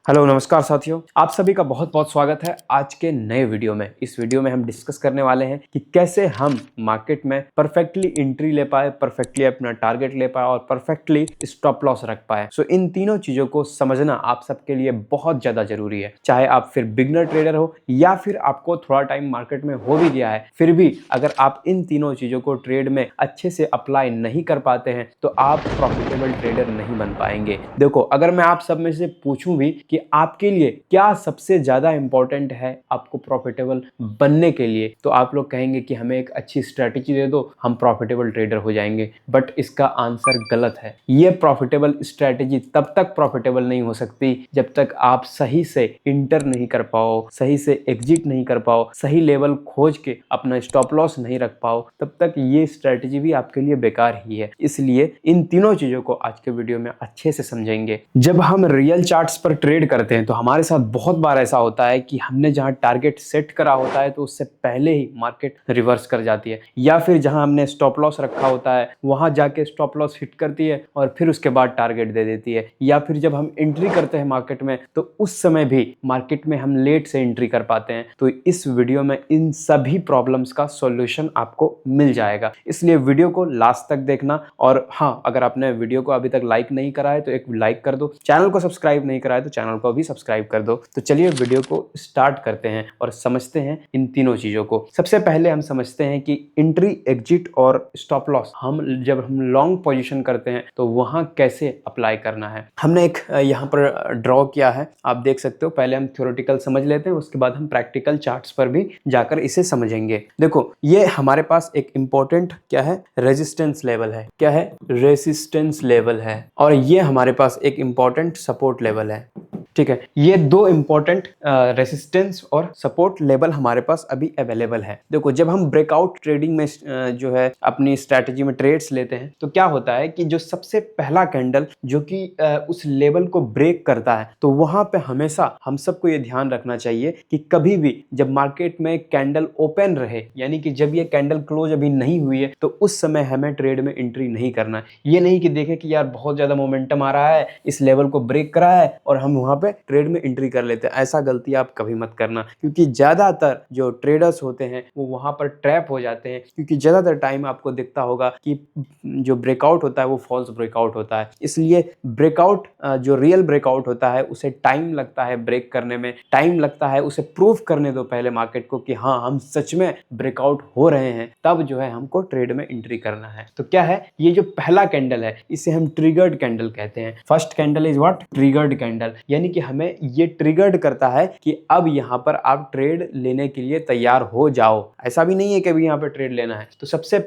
Hello नमस्कार साथियों, आप सभी का बहुत बहुत स्वागत है आज के नए वीडियो में। इस वीडियो में हम डिस्कस करने वाले हैं कि कैसे हम मार्केट में परफेक्टली एंट्री ले पाए, परफेक्टली अपना टारगेट ले पाए और परफेक्टली स्टॉप लॉस रख पाए। सो इन तीनों चीज़ों को समझना आप सबके लिए बहुत ज़्यादा जरूरी है। चाहे आप फिर बिगनर ट्रेडर हो या फिर आपको थोड़ा टाइम मार्केट में हो भी गया है, फिर भी अगर आप इन तीनों चीज़ों को ट्रेड में अच्छे से अप्लाई नहीं कर पाते हैं तो आप प्रॉफिटेबल ट्रेडर नहीं बन पाएंगे। देखो, अगर मैं आप सब में से पूछूं भी कि आपके लिए क्या सबसे ज्यादा इंपॉर्टेंट है आपको प्रॉफिटेबल बनने के लिए, तो आप लोग कहेंगे कि हमें एक अच्छी स्ट्रेटेजी दे दो, हम प्रॉफिटेबल ट्रेडर हो जाएंगे। बट इसका आंसर गलत है। ये प्रॉफिटेबल स्ट्रेटेजी तब तक प्रॉफिटेबल नहीं हो सकती जब तक आप सही से इंटर नहीं कर पाओ, सही से एग्जिट नहीं कर पाओ, सही लेवल खोज के अपना स्टॉप लॉस नहीं रख पाओ, तब तक ये स्ट्रेटेजी भी आपके लिए बेकार ही है। इसलिए इन तीनों चीजों को आज के वीडियो में अच्छे से समझेंगे। जब हम रियल चार्ट्स पर ट्रेड करते हैं तो हमारे साथ बहुत बार ऐसा होता है कि हमने जहां टारगेट सेट करा होता है तो उससे पहले ही मार्केट रिवर्स कर जाती है, या फिर जहां हमने स्टॉप लॉस रखा होता है वहां जाके स्टॉप लॉस हिट करती है और फिर उसके बाद टारगेट दे देती है, या फिर जब हम एंट्री करते हैं मार्केट में तो उस समय भी मार्केट में हम लेट से एंट्री कर पाते हैं। तो इस वीडियो में इन सभी प्रॉब्लम्स का सॉल्यूशन आपको मिल जाएगा, इसलिए वीडियो को लास्ट तक देखना। और हाँ, अगर आपने वीडियो को अभी तक लाइक नहीं करा है तो एक लाइक कर दो, चैनल को सब्सक्राइब नहीं करा है तो चैनल को भी सब्सक्राइब कर दो। तो चलिए वीडियो को स्टार्ट करते हैं और समझते हैं इन तीनों चीजों को। सबसे पहले हम समझते हैं कि एंट्री, एग्जिट और स्टॉप लॉस जब हम लॉन्ग पोजीशन करते हैं तो वहां कैसे अप्लाई करना है। हमने एक यहाँ पर ड्रॉ किया है, आप देख सकते हो। पहले हम थ्योरेटिकल समझ लेते हैं, उसके बाद हम प्रैक्टिकल चार्ट्स पर भी जाकर इसे समझेंगे। देखो, ये हमारे पास एक इंपॉर्टेंट क्या है, रेजिस्टेंस लेवल है। क्या है? रेजिस्टेंस लेवल है। और ये हमारे पास एक इंपॉर्टेंट सपोर्ट लेवल है। ठीक है, ये दो इंपॉर्टेंट रेसिस्टेंस और सपोर्ट लेवल हमारे पास अभी अवेलेबल है। देखो, जब हम ब्रेकआउट ट्रेडिंग में जो है अपनी स्ट्रैटेजी में ट्रेड्स लेते हैं तो क्या होता है कि जो सबसे पहला कैंडल जो कि उस लेवल को ब्रेक करता है, तो वहां पे हमेशा हम सबको ये ध्यान रखना चाहिए कि कभी भी जब मार्केट में कैंडल ओपन रहे, यानी कि जब ये कैंडल क्लोज अभी नहीं हुई है, तो उस समय हमें ट्रेड में एंट्री नहीं करना है। ये नहीं कि देखें कि यार बहुत ज्यादा मोमेंटम आ रहा है, इस लेवल को ब्रेक करा है और हम वहां पे ट्रेड में एंट्री कर लेते हैं। ऐसा गलती आप कभी मत करना, क्योंकि ज्यादातर जो ट्रेडर्स होते हैं वो वहां पर ट्रैप हो जाते हैं। क्योंकि ज्यादातर टाइम आपको दिखता होगा कि जो ब्रेकआउट होता है वो फॉल्स ब्रेकआउट होता है। इसलिए ब्रेकआउट, जो रियल ब्रेकआउट होता है, उसे टाइम लगता है ब्रेक करने में, टाइम लगता है। उसे प्रूव करने दो पहले मार्केट को कि हाँ, हम सच में ब्रेकआउट हो रहे हैं, तब जो है हमको ट्रेड में एंट्री करना है। तो क्या है, ये जो पहला कैंडल है इसे हम ट्रिगर्ड कैंडल कहते हैं। First candle is what? Triggered candle. यानी कि हमें ये ट्रिगर्ड करता है कि अब यहां पर आप ट्रेड लेने के लिए तैयार हो जाओ। ऐसा भी नहीं है कि अभी यहां पर ट्रेड लेना है। तो सबसे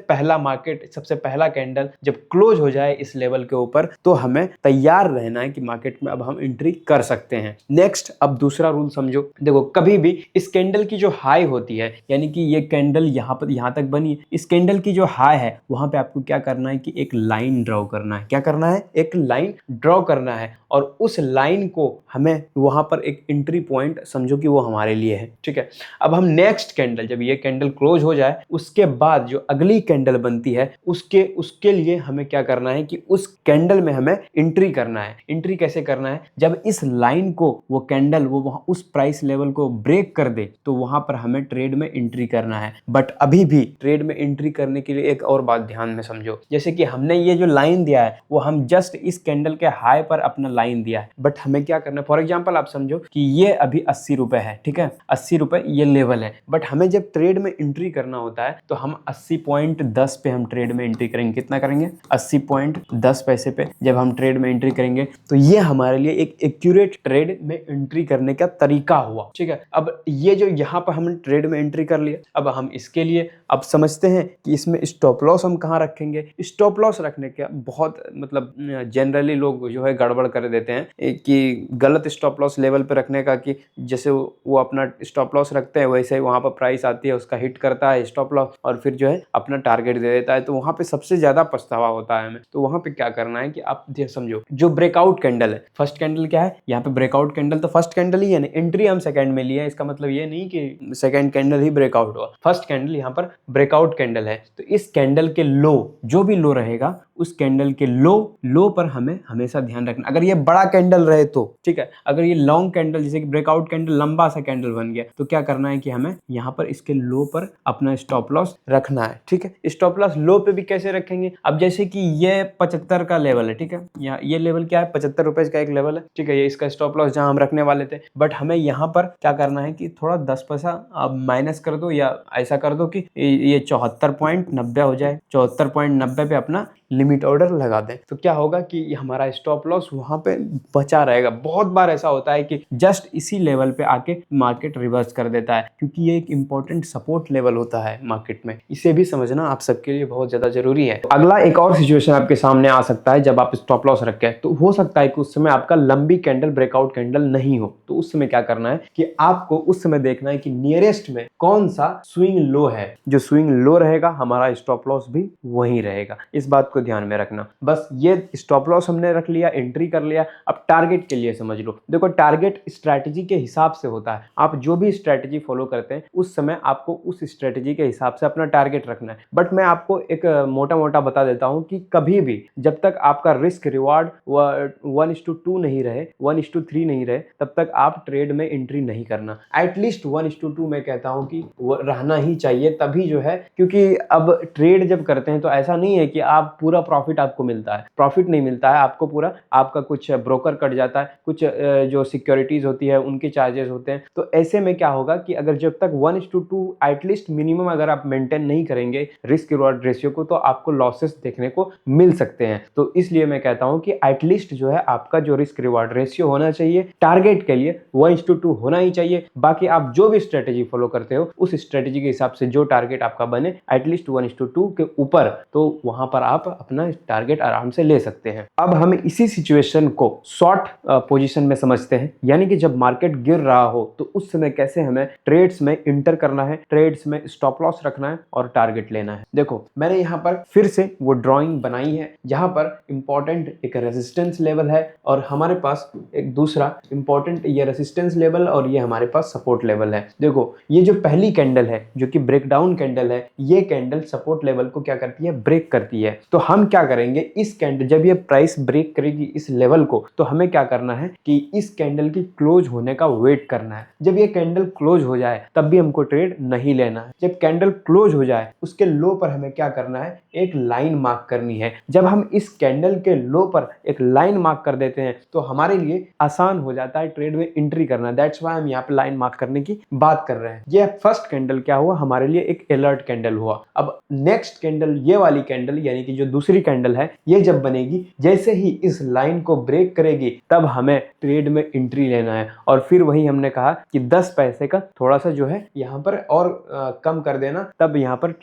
पहला कैंडल जब क्लोज हो जाए इस लेवल के ऊपर, तो हमें तैयार रहना है कि मार्केट में अब हम एंट्री कर सकते हैं। नेक्स्ट, अब दूसरा रूल समझो। देखो, कभी भी इस कैंडल की जो हाई होती है, यानी कि ये कैंडल यहां तक बनी, इस कैंडल की जो हाई है वहां पे आपको क्या करना है कि एक लाइन ड्रॉ करना है। क्या करना है? एक लाइन ड्रॉ करना है, और उस लाइन को हमें वहां पर एक एंट्री पॉइंट समझो कि वो हमारे लिए है। ठीक है, अब हम नेक्स्ट कैंडल, जब ये कैंडल क्लोज हो जाए उसके बाद जो अगली कैंडल बनती है उसके लिए हमें क्या करना है कि उस कैंडल में हमें एंट्री करना है। एंट्री कैसे करना है? जब इस लाइन को वो कैंडल वो वहां उस प्राइस लेवल को ब्रेक कर दे तो वहां पर हमें ट्रेड में एंट्री करना है। बट अभी भी ट्रेड में एंट्री करने के लिए एक और बात ध्यान में समझो। जैसे कि हमने ये जो लाइन दिया है वो हम जस्ट इस कैंडल के हाई पर अपना लाइन दिया है, बट हमें क्या करना है? फॉर एग्जांपल आप समझो कि ये अभी 80 रुपए है। ठीक है, 80 रुपए ये लेवल है, बट हमें जब ट्रेड में एंट्री करना होता है तो हम 80.10 पे हम ट्रेड में एंट्री करेंगे। कितना करेंगे? 80.10 पैसे पे जब हम ट्रेड में एंट्री करेंगे तो ये हमारे लिए एक एक्यूरेट ट्रेड में एंट्री करने का तरीका हुआ। ठीक है, अब ये जो यहाँ पर हमने ट्रेड में एंट्री कर लिया, अब हम इसके लिए अब समझते हैं कि इसमें स्टॉप लॉस हम कहाँ रखेंगे। स्टॉप लॉस रखने के बहुत मतलब जनरली लोग जो है गड़बड़ कर देते हैं कि गलत स्टॉप लॉस लेवल पे रखने का, कि जैसे वो अपना स्टॉप लॉस रखते हैं वैसे ही वहां पर प्राइस आती है, उसका हिट करता है स्टॉप लॉस और फिर जो है अपना टारगेट दे देता है। तो वहां पे सबसे ज्यादा पछतावा होता है हमें। तो वहां पे क्या करना है कि आप समझो, जो ब्रेकआउट कैंडल है, फर्स्ट कैंडल क्या है यहाँ पे? ब्रेकआउट कैंडल तो फर्स्ट कैंडल ही है ना। एंट्री हम सेकंड में लिए, इसका मतलब ये नहीं कि सेकंड कैंडल ही ब्रेकआउट हुआ। फर्स्ट कैंडल यहाँ पर ब्रेकआउट कैंडल है, तो इस कैंडल के लो, जो भी लो रहेगा उस कैंडल के लो पर हमें हमेशा ध्यान रखना। अगर ये बड़ा कैंडल रहे तो ठीक है, अगर ये लॉन्ग कैंडल जैसे कि ब्रेकआउट कैंडल लंबा सा कैंडल बन गया तो क्या करना है कि हमें यहाँ पर इसके लो पर अपना स्टॉप लॉस रखना है। ठीक है, स्टॉप लॉस लो पे भी कैसे रखेंगे? अब जैसे कि ये 75 का लेवल है, ठीक है, यहाँ ये लेवल क्या है, 75 रुपए का एक लेवल है, ठीक है, ये इसका स्टॉप लॉस जहां हम रखने वाले थे। बट हमें यहाँ पर क्या करना है कि थोड़ा 10 पैसा आप माइनस कर दो या ऐसा कर दो कि ये 74.90 हो जाए, 74.90 पे अपना लिमिट ऑर्डर लगा दें। तो क्या होगा कि हमारा स्टॉप लॉस वहां पे बचा रहेगा। बहुत बार ऐसा होता है कि जस्ट इसी लेवल पे आके मार्केट रिवर्स कर देता है, क्योंकि ये एक इंपॉर्टेंट सपोर्ट लेवल होता है मार्केट में। इसे भी समझना आप सबके लिए बहुत ज्यादा जरूरी है। अगला एक और सिचुएशन आपके सामने आ सकता है जब आप स्टॉप लॉस रखें, तो हो सकता है कि उस समय आपका लंबी कैंडल ब्रेकआउट कैंडल नहीं हो। तो उस समय क्या करना है कि आपको उस समय देखना है कि नियरेस्ट में कौन सा स्विंग लो है। जो स्विंग लो रहेगा हमारा स्टॉप लॉस भी वही रहेगा। इस बात को ध्यान में रखना। बस ये स्टॉप लॉस हमने रख लिया, एंट्री कर लिया। अब टारगेट के लिए समझ लो। देखो, टारगेट स्ट्रैटेजी के हिसाब से होता है। आप जो भी स्ट्रैटेजी फॉलो करते हैं उस समय आपको उस स्ट्रैटेजी के हिसाब से अपना टारगेट रखना है। बट मैं आपको एक मोटा मोटा बता देता हूं कि कभी भी जब तक आपका रिस्क रिवार्ड 1:2 नहीं रहे, 1:3 नहीं रहे, तब तक आप ट्रेड में एंट्री नहीं करना। एटलीस्ट 1:2 मैं कहता हूं कि वो रहना ही चाहिए, तभी जो है, क्योंकि अब ट्रेड जब करते हैं तो ऐसा नहीं है कि आप पूरा प्रॉफिट आपको मिलता है। प्रॉफिट नहीं मिलता है आपको पूरा, आपका कुछ ब्रोकर कट जाता है, कुछ जो सिक्योरिटीज होती है उनके चार्जेस होते हैं। तो ऐसे में क्या होगा कि अगर जब तक 1:2 एटलीस्ट मिनिमम अगर आप मेंटेन नहीं करेंगे रिस्क रिवॉर्ड रेशियो को, तो आपको लॉसेस देखने को मिल सकते हैं। तो इसलिए मैं कहता हूं कि एटलीस्ट जो है आपका जो रिस्क रिवॉर्ड रेशियो होना चाहिए टारगेट के लिए 1:2 होना ही चाहिए। बाकी आप जो भी स्ट्रेटेजी फॉलो करते हो उस स्ट्रेटेजी के हिसाब से जो टारगेट आपका बने एटलीस्ट 1:2 के ऊपर, तो वहां पर आप अपना टारगेट आराम से ले सकते हैं। अब हम इसी सिचुएशन को शॉर्ट पोजीशन में समझते हैं, यानी कि जब मार्केट गिर रहा हो तो उस समय कैसे हमें ट्रेड्स में इंटर करना है, ट्रेड्स में स्टॉप लॉस रखना है और टारगेट लेना है। देखो, मैंने यहाँ पर फिर से वो ड्राइंग बनाई है जहां पर इंपॉर्टेंट एक रेजिस्टेंस लेवल है और हमारे पास एक दूसरा इंपॉर्टेंट ये रेजिस्टेंस लेवल और ये हमारे पास सपोर्ट लेवल है। देखो, ये जो पहली कैंडल है जो कि ब्रेकडाउन कैंडल है, ये कैंडल सपोर्ट लेवल को क्या करती है, ब्रेक करती है। तो हम क्या करेंगे, इस कैंडल जब ये प्राइस ब्रेक करेगी इस लेवल को, तो हमें क्या करना है कि इस कैंडल की क्लोज होने का वेट करना है। जब ये कैंडल क्लोज हो जाए तब भी हमको ट्रेड नहीं लेना है। जब कैंडल क्लोज हो जाए उसके लो पर हमें क्या करना है, एक लाइन मार्क करनी है। जब हम इस कैंडल के लो पर एक लाइन मार्क कर देते हैं तो हमारे लिए आसान हो जाता है ट्रेड में एंट्री करना। दैट्स व्हाई हम यहाँ पे लाइन मार्क करने की बात कर रहे हैं। ये फर्स्ट कैंडल क्या हुआ, हमारे लिए एक अलर्ट कैंडल हुआ। अब नेक्स्ट कैंडल, ये वाली कैंडल यानी कि जो दूसरी कैंडल है, ये जब बनेगी, जैसे ही इस लाइन को ब्रेक करेगी तब हमें ट्रेड में एंट्री लेना है। और फिर वही हमने कहा कि 10 पैसे का थोड़ा सा जो है यहाँ पर और कम कर देना, तब यहाँ पर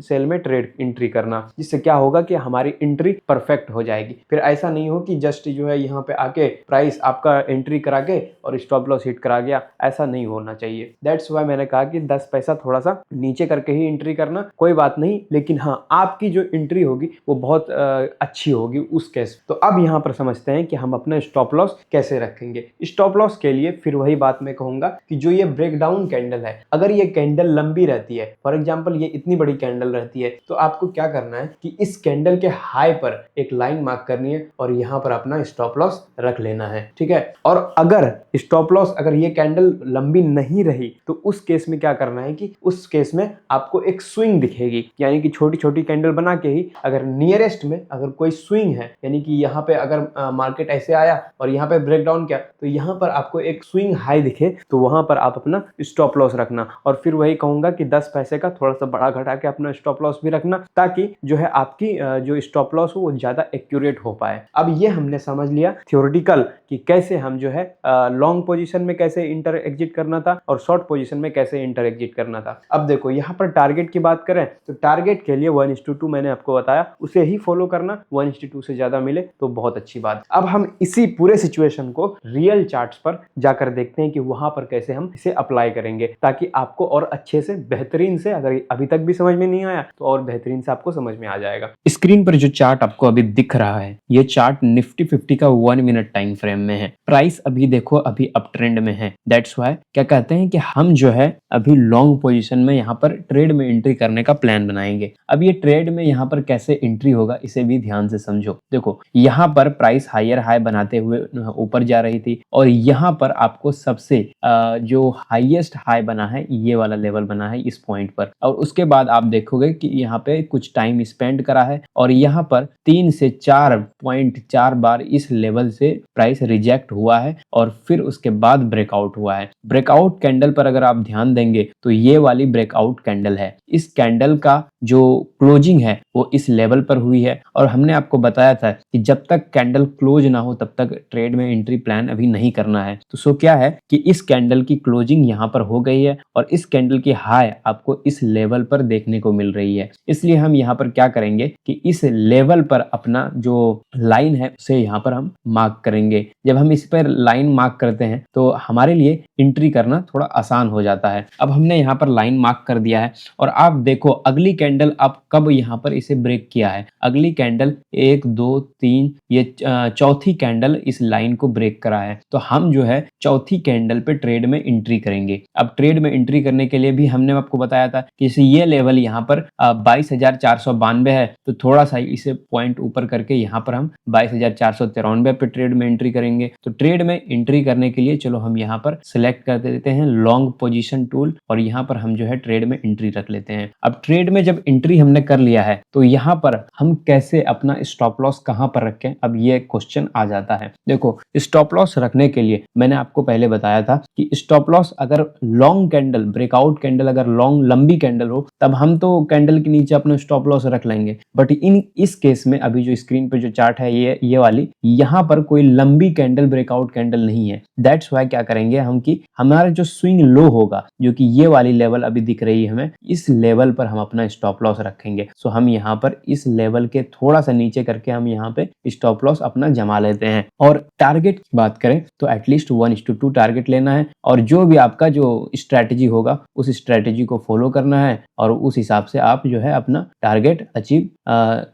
सेल में ट्रेड एंट्री करना, जिससे क्या होगा कि हमारी एंट्री परफेक्ट हो जाएगी। फिर ऐसा नहीं हो कि जस्ट जो है यहाँ पे आके प्राइस आपका एंट्री करा के और स्टॉप लॉस हिट करा गया, ऐसा नहीं होना चाहिए। दैट्स व्हाई मैंने कहा कि 10 पैसा थोड़ा सा नीचे करके ही एंट्री करना, कोई बात नहीं, लेकिन हाँ आपकी जो एंट्री होगी वो बहुत अच्छी होगी उस केस। तो अब यहाँ पर समझते हैं कि हम अपना स्टॉप लॉस कैसे रखेंगे। स्टॉप लॉस के लिए फिर वही बात मैं कहूंगा कि जो ये ब्रेकडाउन कैंडल है, अगर ये कैंडल लंबी रहती है, फॉर एग्जांपल ये इतनी बड़ी कैंडल रहती है, तो आपको क्या करना है कि इस कैंडल के हाई पर एक लाइन मार्क करनी है और यहाँ पर अपना स्टॉप लॉस रख लेना है, ठीक है। और अगर स्टॉप लॉस, अगर ये कैंडल लंबी नहीं रही तो उस केस में क्या करना है कि उस केस में आपको एक स्विंग दिखेगी, यानी कि छोटी छोटी कैंडल बना के ही अगर नियरेस्ट में अगर कोई स्विंग है, यानी कि यहाँ पे अगर मार्केट ऐसे आया और यहाँ पे ब्रेकडाउन किया, तो यहाँ पर आपको एक स्विंग हाई दिखे तो वहां पर आप अपना स्टॉप लॉस रखना। और फिर वही कहूंगा कि 10 पैसे का थोड़ा सा बड़ा घटा के अपना स्टॉप लॉस भी रखना, ताकि जो है आपकी जो स्टॉप लॉस हो वो ज्यादा एक्यूरेट हो पाए। अब ये हमने समझ लिया थ्योरेटिकल कि कैसे हम जो है लॉन्ग पोजीशन में कैसे इंटर एग्जिट करना था और शॉर्ट पोजीशन में कैसे इंटर एग्जिट करना था। अब देखो, यहाँ पर टारगेट की बात करें तो टारगेट के लिए 1:2 मैंने आपको बताया, उसे ही फॉलो करना। 1:2 से ज्यादा मिले तो बहुत अच्छी बात। अब हम इसी पूरे सिचुएशन को रियल चार्ट्स पर जाकर देखते हैं कि वहां पर कैसे हम इसे अप्लाई करेंगे, ताकि आपको और अच्छे से बेहतरीन से, अगर अभी तक भी समझ में नहीं आया तो और बेहतरीन से आपको समझ में आ जाएगा। स्क्रीन पर जो चार्ट आपको अभी दिख रहा है, ये चार्ट निफ्टी 50 का 1 मिनट टाइम फ्रेम में है। प्राइस अभी देखो अभी अप ट्रेंड में है। दैट्स व्हाई क्या कहते हैं कि हम जो है अभी लॉन्ग पोजीशन में यहाँ पर ट्रेड में एंट्री करने का प्लान बनाएंगे। अब ये ट्रेड में यहाँ पर कैसे एंट्री होगा इसे भी ध्यान से समझो। देखो यहाँ पर प्राइस हायर हाई बनाते हुए ऊपर जा रही थी और यहाँ पर आपको सबसे जो हाईएस्ट हाई बना है ये वाला लेवल बना है इस पॉइंट पर, और उसके बाद आप देखोगे कि यहाँ पे कुछ टाइम स्पेंड करा है और यहाँ पर 3 से 4.4 बार इस लेवल से प्राइस रिजेक्ट हुआ है और फिर उसके बाद ब्रेकआउट हुआ है। ब्रेकआउट कैंडल पर अगर आप ध्यान देंगे तो ये वाली ब्रेकआउट कैंडल है। इस कैंडल का जो क्लोजिंग है वो इस लेवल पर हुई है और हमने आपको बताया था कि जब तक कैंडल क्लोज ना हो तब तक ट्रेड में एंट्री प्लान अभी नहीं करना है। तो सो क्या है कि इस कैंडल की क्लोजिंग यहाँ पर हो गई है और इस कैंडल की हाई आपको इस लेवल पर देखने को मिल रही है। इसलिए हम यहाँ पर क्या करेंगे कि इस लेवल पर अपना जो लाइन है उसे यहाँ पर हम मार्क करेंगे। जब हम इस पर लाइन मार्क करते हैं तो हमारे लिए एंट्री करना थोड़ा आसान हो जाता है। अब हमने यहाँ पर लाइन मार्क कर दिया है और आप देखो अगली कैंडल अब कब यहाँ पर इसे ब्रेक किया है। अगली कैंडल 1 2 3 ये चौथी कैंडल इस लाइन को ब्रेक करा है। तो हम जो है चौथी कैंडल पे ट्रेड में एंट्री करेंगे। अब ट्रेड में एंट्री करने के लिए भी हमने आपको बताया था कि ये लेवल यहाँ पर 22,492 है, तो थोड़ा सा इसे पॉइंट ऊपर करके यहाँ पर हम 22,493 पे ट्रेड में एंट्री करेंगे। तो ट्रेड में एंट्री करने के लिए चलो हम यहाँ पर सिलेक्ट कर देते हैं लॉन्ग पोजीशन टूल और यहाँ पर हम जो है ट्रेड में एंट्री रख लेते हैं। अब ट्रेड में जब एंट्री हमने कर लिया है तो यहाँ पर हम कैसे अपना स्टॉप लॉस कहाँ पर रखें, अब ये क्वेश्चन आ जाता है। देखो स्टॉप लॉस रखने के लिए मैंने आपको पहले बताया था कि स्टॉप लॉस अगर लॉन्ग कैंडल ब्रेकआउट कैंडल अगर लॉन्ग लंबी कैंडल हो तब हम तो कैंडल के नीचे अपना स्टॉप लॉस रख लेंगे, बट इस केस में अभी जो स्क्रीन पे जो चार्ट है ये वाली यहाँ पर कोई लंबी कैंडल ब्रेकआउट कैंडल नहीं है। दैट्स वाई क्या करेंगे हम कि हमारा जो स्विंग लो होगा जो कि ये वाली लेवल अभी दिख रही है हमें, इस लेवल पर हम अपना स्टॉप लॉस रखेंगे। सो हम यहाँ पर इस लेवल के थोड़ा सा नीचे करके हम यहाँ पे स्टॉप लॉस अपना जमा लेते हैं। और टारगेट की बात करें तो एटलीस्ट 1:2 टारगेट लेना है और जो भी आपका जो स्ट्रैटेजी होगा उस स्ट्रैटेजी को फॉलो करना है और उस हिसाब से आप जो है अपना टारगेट अचीव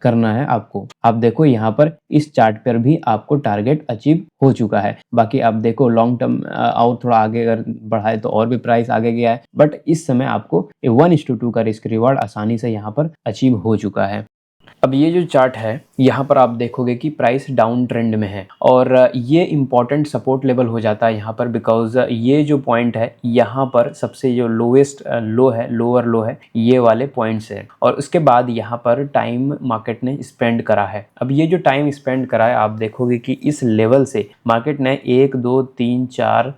करना है आपको। आप देखो यहाँ पर इस चार्ट पर भी आपको टारगेट अचीव हो चुका है। बाकी आप देखो लॉन्ग टर्म और थोड़ा आगे अगर बढ़ाए तो और भी प्राइस आगे गया है, बट इस समय आपको 1:2 का रिस्क रिवार्ड आसानी से यहाँ पर अचीव हो चुका है। अब ये जो चार्ट है यहाँ पर आप देखोगे कि प्राइस डाउन ट्रेंड में है और ये इम्पॉर्टेंट सपोर्ट लेवल हो जाता है यहाँ पर, बिकॉज ये जो पॉइंट है यहाँ पर सबसे जो लोएस्ट लो है, लोअर लो है, ये वाले पॉइंट्स है और उसके बाद यहाँ पर टाइम मार्केट ने स्पेंड करा है। अब ये जो टाइम स्पेंड करा है आप देखोगे कि इस लेवल से मार्केट ने 1 2 3 4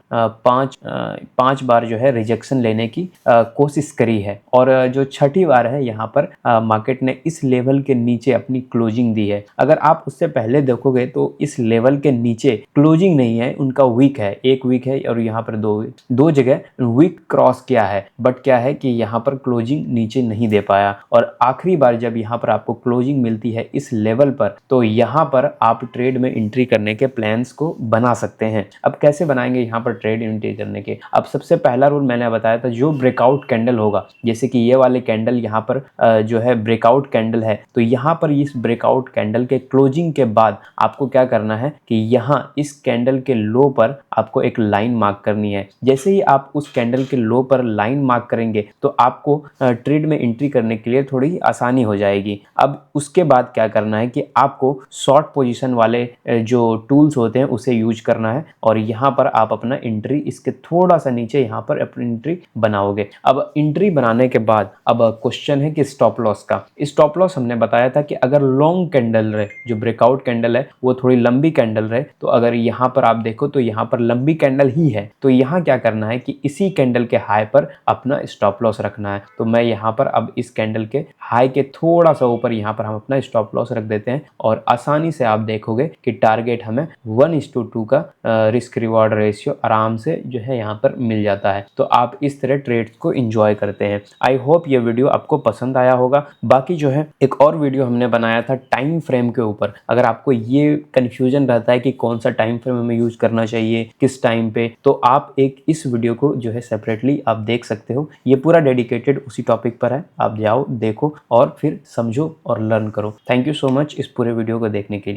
5 बार जो है रिजेक्शन लेने की कोशिश करी है और जो छठी बार है यहाँ पर मार्केट ने इस लेवल के नीचे अपनी क्लोजिंग दी है। अगर आप उससे पहले देखोगे तो इस लेवल के नीचे क्लोजिंग नहीं है, उनका वीक है, एक वीक है और यहाँ पर दो जगह वीक क्रॉस किया है, बट क्या है कि यहाँ पर क्लोजिंग नीचे नहीं दे पाया और आखिरी बार जब यहाँ पर आपको क्लोजिंग मिलती है इस लेवल पर तो यहाँ पर आप ट्रेड में एंट्री करने के प्लान्स को बना सकते हैं। अब कैसे बनाएंगे यहाँ पर ट्रेड एंट्री करने के? अब सबसे पहला रूल मैंने बताया था, जो ब्रेकआउट कैंडल होगा, जैसे कि ये वाले कैंडल यहाँ पर जो है ब्रेकआउट कैंडल है, तो यहाँ पर इस ब्रेकआउट कैंडल के क्लोजिंग के बाद आपको क्या करना है कि यहाँ इस कैंडल के लो पर आपको एक लाइन मार्क करनी है। जैसे ही आप उस कैंडल के लो पर लाइन मार्क करेंगे तो आपको ट्रेड में एंट्री करने के लिए थोड़ी आसानी हो जाएगी। अब उसके बाद क्या करना है कि आपको शॉर्ट पोजीशन वाले जो टूल्स होते हैं उसे यूज करना है और यहाँ पर आप अपना एंट्री इसके थोड़ा सा नीचे यहाँ पर अपनी एंट्री बनाओगे। अब एंट्री बनाने के बाद अब क्वेश्चन है कि स्टॉप लॉस का। स्टॉप लॉस हमने बताया था कि अगर लॉन्ग कैंडल रहे, जो ब्रेकआउट कैंडल है वो थोड़ी लंबी कैंडल रहे, तो अगर यहाँ पर आप देखो तो यहाँ पर लंबी कैंडल ही है, तो यहाँ क्या करना है कि इसी कैंडल के हाई पर अपना स्टॉप लॉस रखना है। तो मैं यहाँ पर अब इस कैंडल के हाई के थोड़ा सा ऊपर यहाँ पर हम अपना स्टॉप लॉस रख देते हैं और आसानी से आप देखोगे कि टारगेट हमें 1:2 का रिस्क रिवॉर्ड रेशियो आराम से जो है यहाँ पर मिल जाता है। तो आप इस तरह ट्रेड्स को एंजॉय करते हैं। आई होप ये वीडियो आपको पसंद आया होगा। बाकी जो है एक और वीडियो हमने बनाया था टाइम फ्रेम के ऊपर। अगर आपको ये कंफ्यूजन रहता है कि कौन सा टाइम फ्रेम हमें यूज करना चाहिए किस टाइम पे, तो आप एक इस वीडियो को जो है सेपरेटली आप देख सकते हो। ये पूरा डेडिकेटेड उसी टॉपिक पर है, आप जाओ देखो और फिर समझो और लर्न करो। थैंक यू सो मच इस पूरे वीडियो को देखने के लिए।